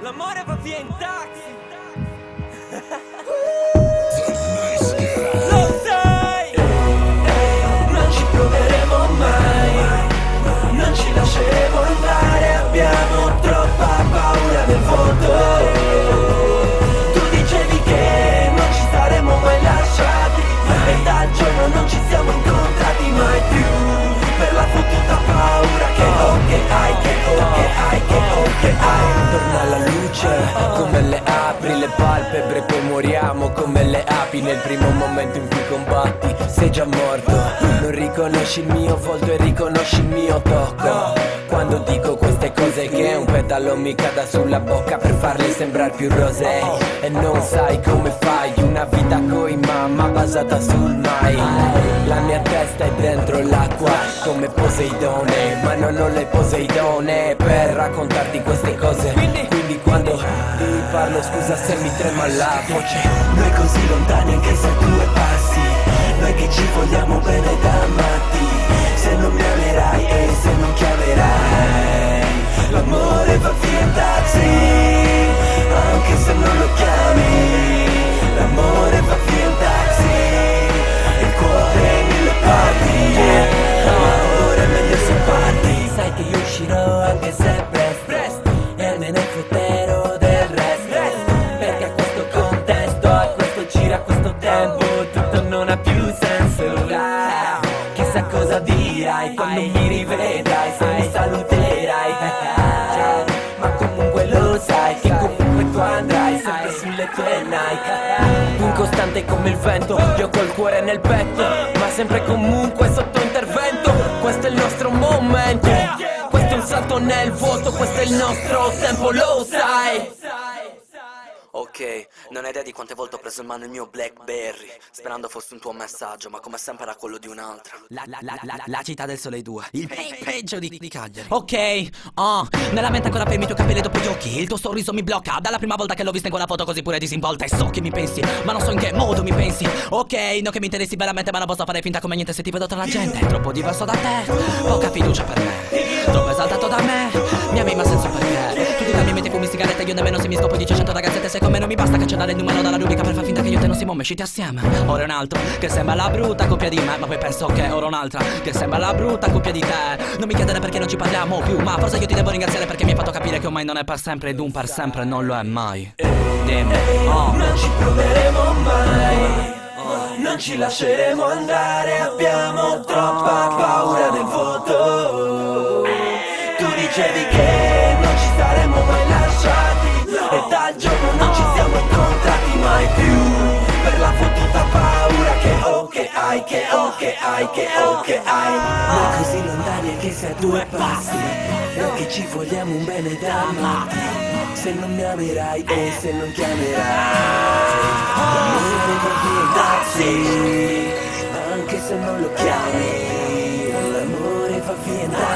L'amore va via in taxi. Lo sai. Non ci proveremo mai, non ci lasceremo andare, abbiamo troppa paura del vuoto. Tu dicevi che non ci saremmo mai lasciati, e dal giorno non ci siamo incontrati mai più, per la fottuta paura che ho, che hai, che ho, che hai, che ho, che hai. Torna la luce, come le apri le palpebre, poi moriamo come le api. Nel primo momento in cui combatti sei già morto, non riconosci il mio volto e riconosci il mio tocco. Quando dico queste cose che un petalo mi cada sulla bocca per farle sembrare più rosé, e non sai come fai una vita coi mamma basata sul mai. La mia testa è dentro l'acqua come Poseidone, ma non ho le Poseidone per raccontarti queste cose. Quindi quando ti parlo scusa se mi trema la voce. Noi così lontani anche se a due passi, noi che ci vogliamo bene da matti. Se non mi amerai e se non chiamerai, l'amore va via in taxi, anche se non lo chiami. L'amore va via in taxi, il cuore in mille parti, ma ora è meglio se parti. Sai che io uscirò anche se presto, e me ne fotterò del resto, perché a questo contesto, a questo giro, a questo tempo, tutto non ha più senso. Chissà cosa dirai quando mi rivedrai, se mi saluterai. Ma comunque lo sai che comunque tu andrai sempre sulle tue Nike. Incostante come il vento, io col cuore nel petto, ma sempre comunque sotto intervento. Questo è il nostro momento, questo è un salto nel vuoto, questo è il nostro tempo, lo sai. Ok, non hai idea di quante volte ho preso in mano il mio Blackberry, sperando fosse un tuo messaggio, ma come sempre era quello di un'altra. La città del sole 2, il peggio di Cagliari. Ok, nella mente ancora fermi i tuoi capelli dopo gli occhi. Il tuo sorriso mi blocca dalla prima volta che l'ho vista in quella foto così pure disinvolta. E so che mi pensi, ma non so in che modo mi pensi. Ok, non che mi interessi veramente, ma non posso fare finta come niente se ti vedo tra la gente. Troppo diverso da te, poca fiducia per me, troppo esaltato da me. Mi ami ma senso perché tu ti calmi, metti fumi sigarette, io nemmeno se mi scopo 100 ragazzette. Se come non mi basta cancellare il numero dalla rubrica per far finta che io e te non siamo mai usciti assieme. Ora è un altro che sembra la brutta coppia di me, ma poi penso che ora un'altra che sembra la brutta coppia di te. Non mi chiedere perché non ci parliamo più, ma forse io ti devo ringraziare perché mi hai fatto capire che ormai non è per sempre ed un per sempre non lo è mai. Dimmi, non ci proveremo mai, non ci lasceremo andare, abbiamo troppa paura del vuoto. Tu dicevi che non ci saremmo mai lasciati, e dal giorno non ci siamo incontrati mai più, per la fottuta paura che ho, che hai, che ho, che hai, che ho, che hai. Noi così lontani anche se a due passi, noi che ci vogliamo un bene da matti. Se non mi amerai e se non chiamerai, l'amore va via in taxi, anche se non lo chiami. L'amore va via in taxi.